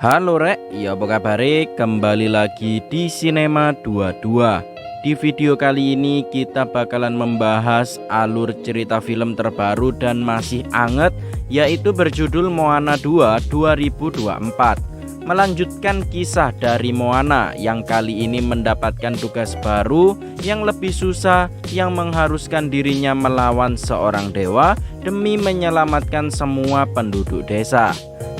Halo Rek, ya apa kabar? Kembali lagi di Sinema 22. Di video kali ini kita bakalan membahas alur cerita film terbaru dan masih anget, yaitu berjudul Moana 2 2024. Melanjutkan kisah dari Moana yang kali ini mendapatkan tugas baru yang lebih susah, yang mengharuskan dirinya melawan seorang dewa demi menyelamatkan semua penduduk desa.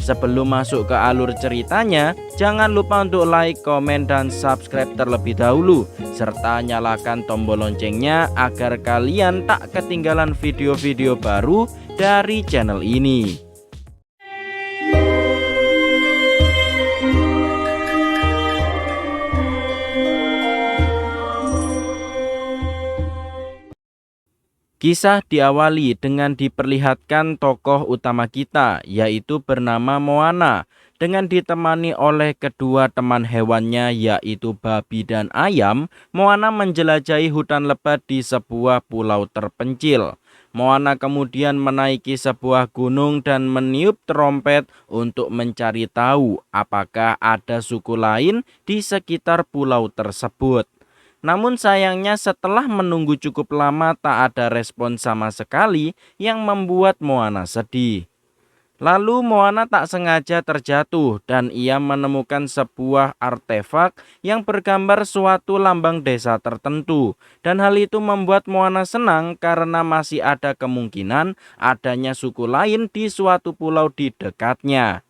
Sebelum masuk ke alur ceritanya, jangan lupa untuk like, komen, dan subscribe terlebih dahulu, serta nyalakan tombol loncengnya agar kalian tak ketinggalan video-video baru dari channel ini. Kisah diawali dengan diperlihatkan tokoh utama kita, yaitu bernama Moana, dengan ditemani oleh kedua teman hewannya yaitu babi dan ayam. Moana menjelajahi hutan lebat di sebuah pulau terpencil. Moana kemudian menaiki sebuah gunung dan meniup trompet untuk mencari tahu apakah ada suku lain di sekitar pulau tersebut. Namun sayangnya setelah menunggu cukup lama tak ada respon sama sekali yang membuat Moana sedih. Lalu Moana tak sengaja terjatuh dan ia menemukan sebuah artefak yang bergambar suatu lambang desa tertentu. Dan hal itu membuat Moana senang karena masih ada kemungkinan adanya suku lain di suatu pulau di dekatnya.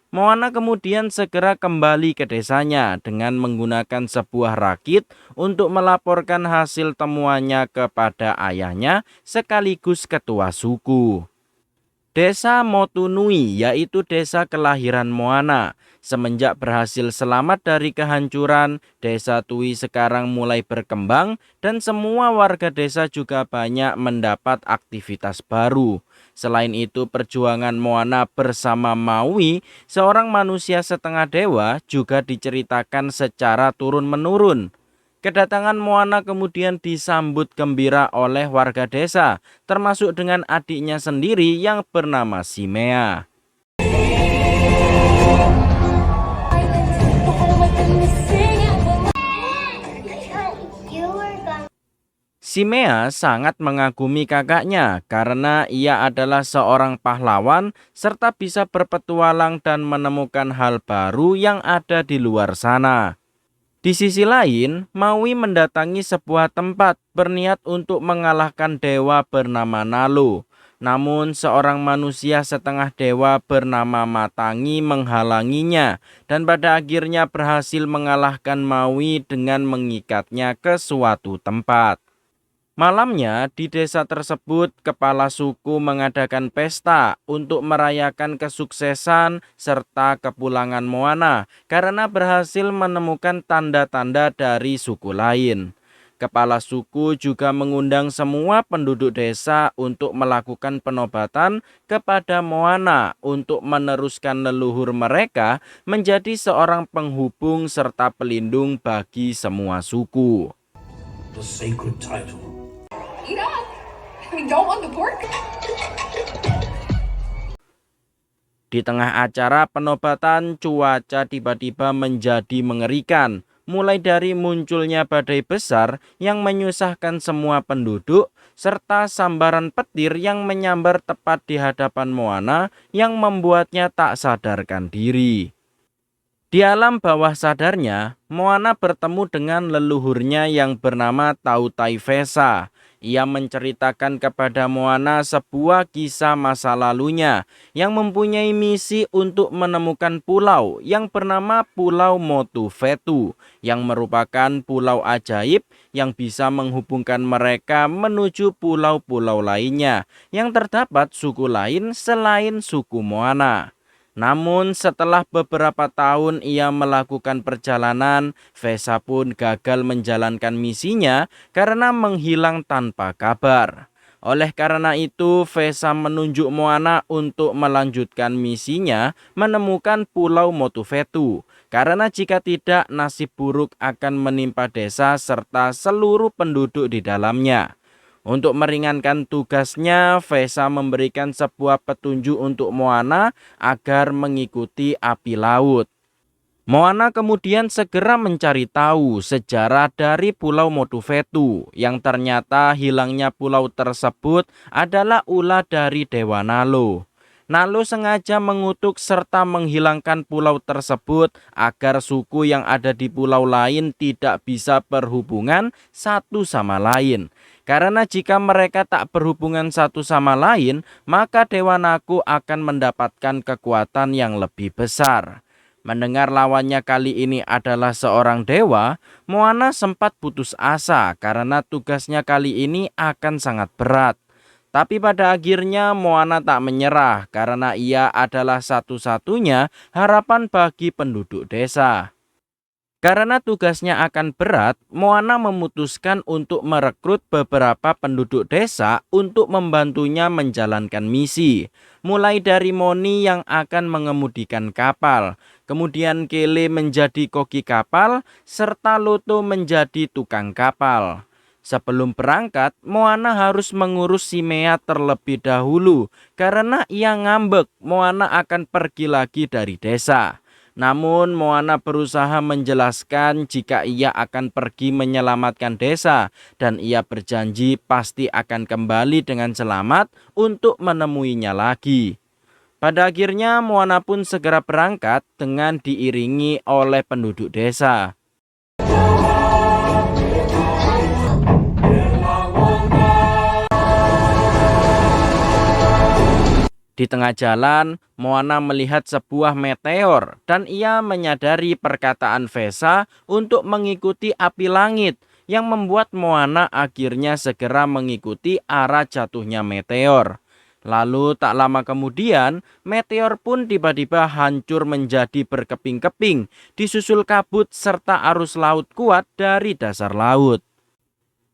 Moana kemudian segera kembali ke desanya dengan menggunakan sebuah rakit untuk melaporkan hasil temuannya kepada ayahnya sekaligus ketua suku. Desa Motunui yaitu desa kelahiran Moana. Semenjak berhasil selamat dari kehancuran, desa Tui sekarang mulai berkembang dan semua warga desa juga banyak mendapat aktivitas baru. Selain itu, perjuangan Moana bersama Maui, seorang manusia setengah dewa, juga diceritakan secara turun-menurun. Kedatangan Moana kemudian disambut gembira oleh warga desa, termasuk dengan adiknya sendiri yang bernama Simea. Simea sangat mengagumi kakaknya karena ia adalah seorang pahlawan serta bisa berpetualang dan menemukan hal baru yang ada di luar sana. Di sisi lain, Maui mendatangi sebuah tempat berniat untuk mengalahkan dewa bernama Nalo. Namun seorang manusia setengah dewa bernama Matangi menghalanginya dan pada akhirnya berhasil mengalahkan Maui dengan mengikatnya ke suatu tempat. Malamnya di desa tersebut, kepala suku mengadakan pesta untuk merayakan kesuksesan serta kepulangan Moana karena berhasil menemukan tanda-tanda dari suku lain. Kepala suku juga mengundang semua penduduk desa untuk melakukan penobatan kepada Moana untuk meneruskan leluhur mereka menjadi seorang penghubung serta pelindung bagi semua suku. The sacred title. Eat up. We don't want the pork. Di tengah acara penobatan, cuaca tiba-tiba menjadi mengerikan. Mulai dari munculnya badai besar yang menyusahkan semua penduduk, serta sambaran petir yang menyambar tepat di hadapan Moana yang membuatnya tak sadarkan diri. Di alam bawah sadarnya, Moana bertemu dengan leluhurnya yang bernama Tautaifesa. Ia menceritakan kepada Moana sebuah kisah masa lalunya yang mempunyai misi untuk menemukan pulau yang bernama Pulau Motufetu, yang merupakan pulau ajaib yang bisa menghubungkan mereka menuju pulau-pulau lainnya yang terdapat suku lain selain suku Moana. Namun setelah beberapa tahun ia melakukan perjalanan, Vesa pun gagal menjalankan misinya karena menghilang tanpa kabar. Oleh karena itu, Vesa menunjuk Moana untuk melanjutkan misinya menemukan Pulau Motufetu. Karena jika tidak, nasib buruk akan menimpa desa serta seluruh penduduk di dalamnya. Untuk meringankan tugasnya, Vesa memberikan sebuah petunjuk untuk Moana agar mengikuti api laut. Moana kemudian segera mencari tahu sejarah dari Pulau Motuvetu yang ternyata hilangnya pulau tersebut adalah ulah dari Dewa Nalo. Nalo sengaja mengutuk serta menghilangkan pulau tersebut agar suku yang ada di pulau lain tidak bisa berhubungan satu sama lain. Karena jika mereka tak berhubungan satu sama lain, maka Dewa Naga akan mendapatkan kekuatan yang lebih besar. Mendengar lawannya kali ini adalah seorang dewa, Moana sempat putus asa karena tugasnya kali ini akan sangat berat. Tapi pada akhirnya Moana tak menyerah karena ia adalah satu-satunya harapan bagi penduduk desa. Karena tugasnya akan berat, Moana memutuskan untuk merekrut beberapa penduduk desa untuk membantunya menjalankan misi. Mulai dari Moni yang akan mengemudikan kapal, kemudian Kele menjadi koki kapal, serta Loto menjadi tukang kapal. Sebelum berangkat, Moana harus mengurus si Mea terlebih dahulu karena ia ngambek Moana akan pergi lagi dari desa. Namun Moana berusaha menjelaskan jika ia akan pergi menyelamatkan desa dan ia berjanji pasti akan kembali dengan selamat untuk menemuinya lagi. Pada akhirnya Moana pun segera berangkat dengan diiringi oleh penduduk desa. Di tengah jalan, Moana melihat sebuah meteor dan ia menyadari perkataan Vesa untuk mengikuti api langit yang membuat Moana akhirnya segera mengikuti arah jatuhnya meteor. Lalu tak lama kemudian, meteor pun tiba-tiba hancur menjadi berkeping-keping, disusul kabut serta arus laut kuat dari dasar laut.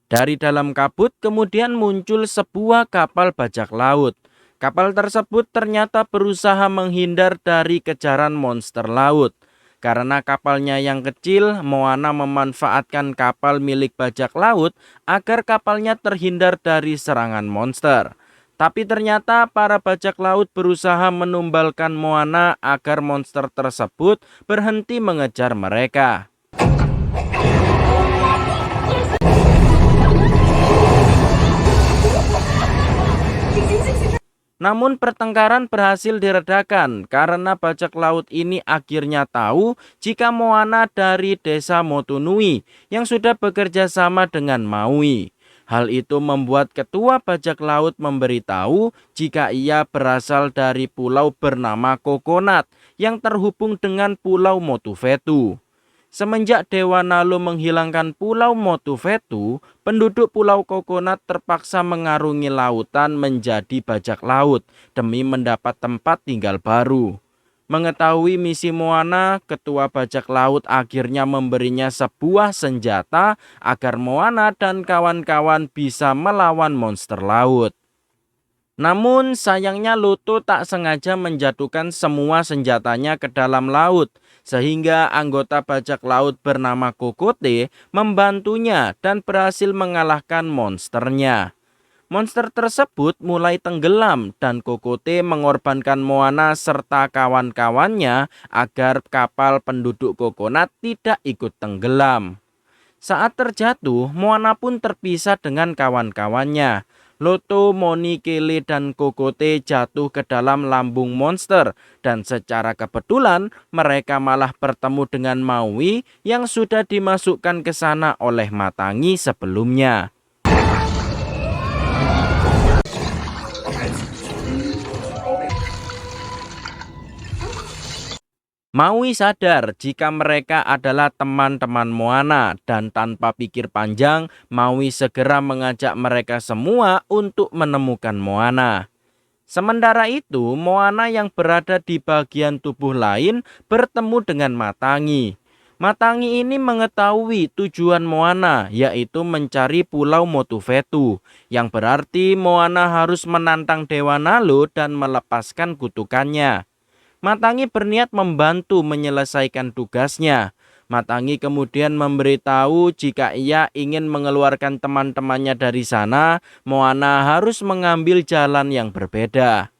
Dari dalam kabut kemudian muncul sebuah kapal bajak laut. Kapal tersebut ternyata berusaha menghindar dari kejaran monster laut. Karena kapalnya yang kecil, Moana memanfaatkan kapal milik bajak laut agar kapalnya terhindar dari serangan monster. Tapi ternyata para bajak laut berusaha menumbalkan Moana agar monster tersebut berhenti mengejar mereka. Namun pertengkaran berhasil diredakan karena bajak laut ini akhirnya tahu jika Moana dari desa Motunui yang sudah bekerja sama dengan Maui. Hal itu membuat ketua bajak laut memberitahu jika ia berasal dari pulau bernama Coconut yang terhubung dengan pulau Motuvetu. Semenjak Dewa Nalo menghilangkan pulau Motuvetu, penduduk pulau Coconut terpaksa mengarungi lautan menjadi bajak laut demi mendapat tempat tinggal baru. Mengetahui misi Moana, ketua bajak laut akhirnya memberinya sebuah senjata agar Moana dan kawan-kawan bisa melawan monster laut. Namun sayangnya Loto tak sengaja menjatuhkan semua senjatanya ke dalam laut, sehingga anggota bajak laut bernama Kokote membantunya dan berhasil mengalahkan monsternya. Monster tersebut mulai tenggelam dan Kokote mengorbankan Moana serta kawan-kawannya agar kapal penduduk Coconut tidak ikut tenggelam. Saat terjatuh, Moana pun terpisah dengan kawan-kawannya. Loto, Moni, Kele, dan Kokote jatuh ke dalam lambung monster dan secara kebetulan mereka malah bertemu dengan Maui yang sudah dimasukkan ke sana oleh Matangi sebelumnya. Maui sadar jika mereka adalah teman-teman Moana dan tanpa pikir panjang, Maui segera mengajak mereka semua untuk menemukan Moana. Sementara itu, Moana yang berada di bagian tubuh lain bertemu dengan Matangi. Matangi ini mengetahui tujuan Moana, yaitu mencari Pulau Motuvetu, yang berarti Moana harus menantang Dewa Nalo dan melepaskan kutukannya. Matangi berniat membantu menyelesaikan tugasnya. Matangi kemudian memberitahu jika ia ingin mengeluarkan teman-temannya dari sana, Moana harus mengambil jalan yang berbeda.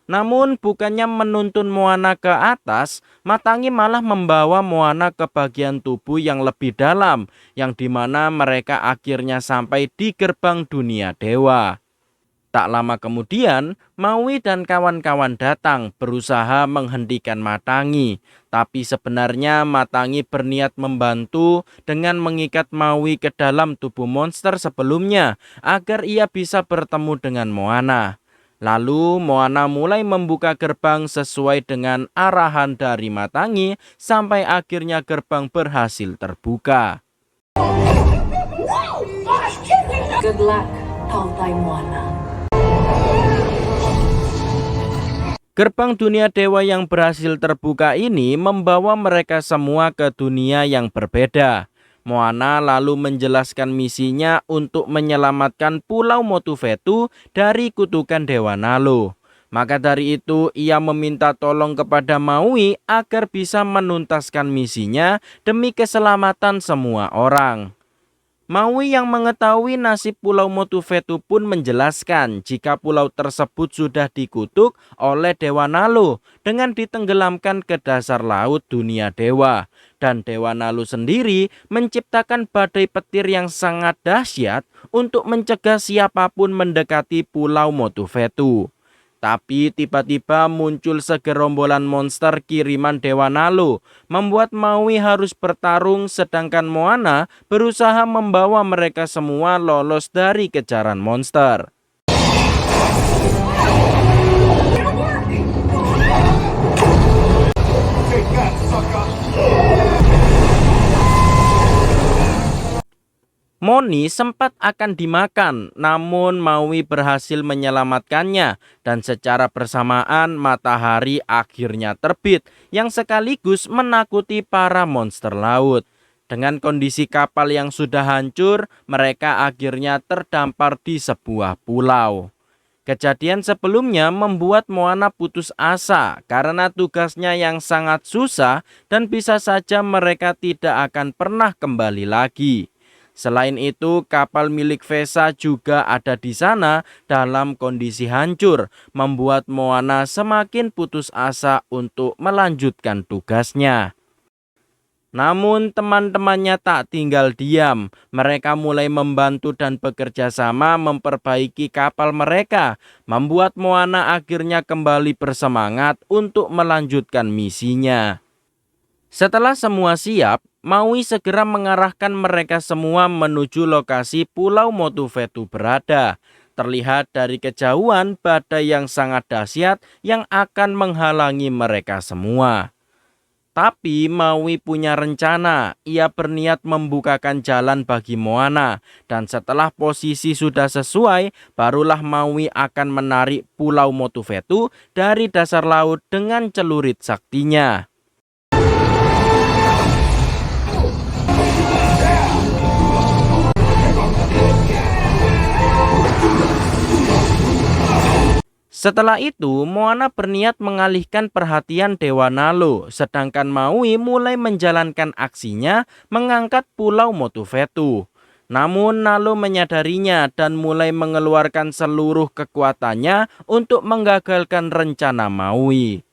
Namun bukannya menuntun Moana ke atas, Matangi malah membawa Moana ke bagian tubuh yang lebih dalam, yang dimana mereka akhirnya sampai di gerbang dunia dewa. Tak lama kemudian, Maui dan kawan-kawan datang berusaha menghentikan Matangi. Tapi sebenarnya Matangi berniat membantu dengan mengikat Maui ke dalam tubuh monster sebelumnya agar ia bisa bertemu dengan Moana. Lalu Moana mulai membuka gerbang sesuai dengan arahan dari Matangi sampai akhirnya gerbang berhasil terbuka. Good luck, Tautai Moana. Gerbang dunia dewa yang berhasil terbuka ini membawa mereka semua ke dunia yang berbeda. Moana lalu menjelaskan misinya untuk menyelamatkan Pulau Motufetu dari kutukan Dewa Nalo. Maka dari itu ia meminta tolong kepada Maui agar bisa menuntaskan misinya demi keselamatan semua orang. Maui yang mengetahui nasib Pulau Motufetu pun menjelaskan jika pulau tersebut sudah dikutuk oleh Dewa Nalo dengan ditenggelamkan ke dasar laut dunia dewa. Dan Dewa Nalo sendiri menciptakan badai petir yang sangat dahsyat untuk mencegah siapapun mendekati Pulau Motufetu. Tapi tiba-tiba muncul segerombolan monster kiriman Dewa Nalo, membuat Maui harus bertarung sedangkan Moana berusaha membawa mereka semua lolos dari kejaran monster. Moni sempat akan dimakan, namun Maui berhasil menyelamatkannya dan secara bersamaan matahari akhirnya terbit yang sekaligus menakuti para monster laut. Dengan kondisi kapal yang sudah hancur, mereka akhirnya terdampar di sebuah pulau. Kejadian sebelumnya membuat Moana putus asa karena tugasnya yang sangat susah dan bisa saja mereka tidak akan pernah kembali lagi. Selain itu, kapal milik Vesa juga ada di sana dalam kondisi hancur, membuat Moana semakin putus asa untuk melanjutkan tugasnya. Namun teman-temannya tak tinggal diam, mereka mulai membantu dan bekerja sama memperbaiki kapal mereka, membuat Moana akhirnya kembali bersemangat untuk melanjutkan misinya. Setelah semua siap, Maui segera mengarahkan mereka semua menuju lokasi Pulau Motufetu berada. Terlihat dari kejauhan badai yang sangat dahsyat yang akan menghalangi mereka semua. Tapi Maui punya rencana, ia berniat membukakan jalan bagi Moana. Dan setelah posisi sudah sesuai, barulah Maui akan menarik Pulau Motufetu dari dasar laut dengan celurit saktinya. Setelah itu, Moana berniat mengalihkan perhatian Dewa Nalo, sedangkan Maui mulai menjalankan aksinya mengangkat Pulau Motufetu. Namun Nalo menyadarinya dan mulai mengeluarkan seluruh kekuatannya untuk menggagalkan rencana Maui.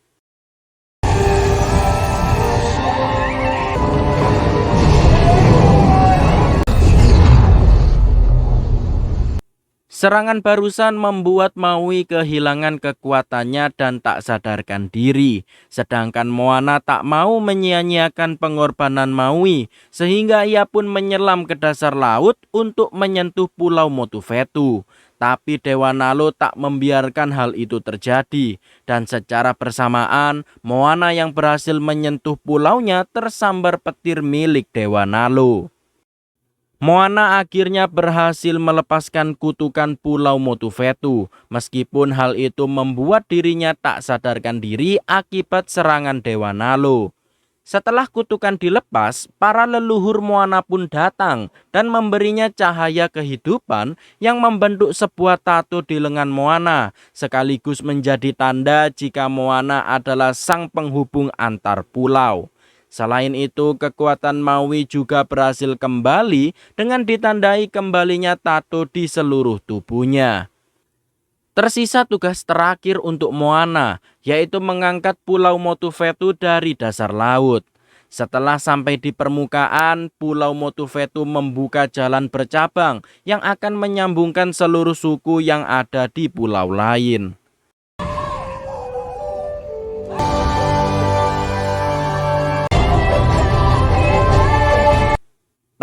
Serangan barusan membuat Maui kehilangan kekuatannya dan tak sadarkan diri. Sedangkan Moana tak mau menyia-nyiakan pengorbanan Maui, sehingga ia pun menyelam ke dasar laut untuk menyentuh Pulau Motufetu. Tapi Dewa Nalo tak membiarkan hal itu terjadi. Dan secara bersamaan, Moana yang berhasil menyentuh pulaunya tersambar petir milik Dewa Nalo. Moana akhirnya berhasil melepaskan kutukan Pulau Motufetu, meskipun hal itu membuat dirinya tak sadarkan diri akibat serangan Dewa Nalo. Setelah kutukan dilepas, para leluhur Moana pun datang dan memberinya cahaya kehidupan yang membentuk sebuah tato di lengan Moana, sekaligus menjadi tanda jika Moana adalah sang penghubung antar pulau. Selain itu, kekuatan Maui juga berhasil kembali dengan ditandai kembalinya tato di seluruh tubuhnya. Tersisa tugas terakhir untuk Moana, yaitu mengangkat Pulau Motufetu dari dasar laut. Setelah sampai di permukaan, Pulau Motufetu membuka jalan bercabang yang akan menyambungkan seluruh suku yang ada di pulau lain.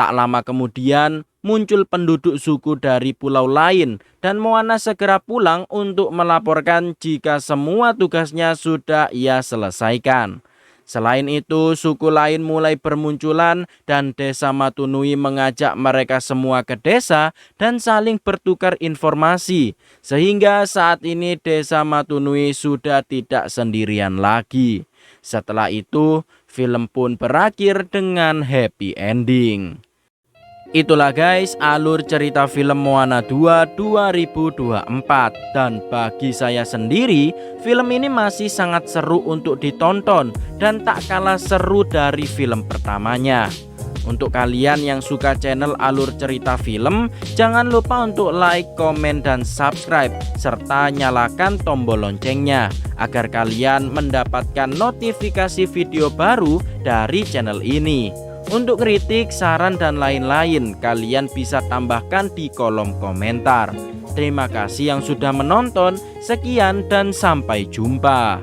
Tak lama kemudian, muncul penduduk suku dari pulau lain dan Moana segera pulang untuk melaporkan jika semua tugasnya sudah ia selesaikan. Selain itu, suku lain mulai bermunculan dan Desa Matunui mengajak mereka semua ke desa dan saling bertukar informasi. Sehingga saat ini Desa Matunui sudah tidak sendirian lagi. Setelah itu, film pun berakhir dengan happy ending. Itulah guys alur cerita film Moana 2 2024. Dan bagi saya sendiri, film ini masih sangat seru untuk ditonton dan tak kalah seru dari film pertamanya. Untuk kalian yang suka channel alur cerita film, jangan lupa untuk like, komen, dan subscribe serta nyalakan tombol loncengnya agar kalian mendapatkan notifikasi video baru dari channel ini. Untuk kritik, saran, dan lain-lain, kalian bisa tambahkan di kolom komentar. Terima kasih yang sudah menonton. Sekian dan sampai jumpa.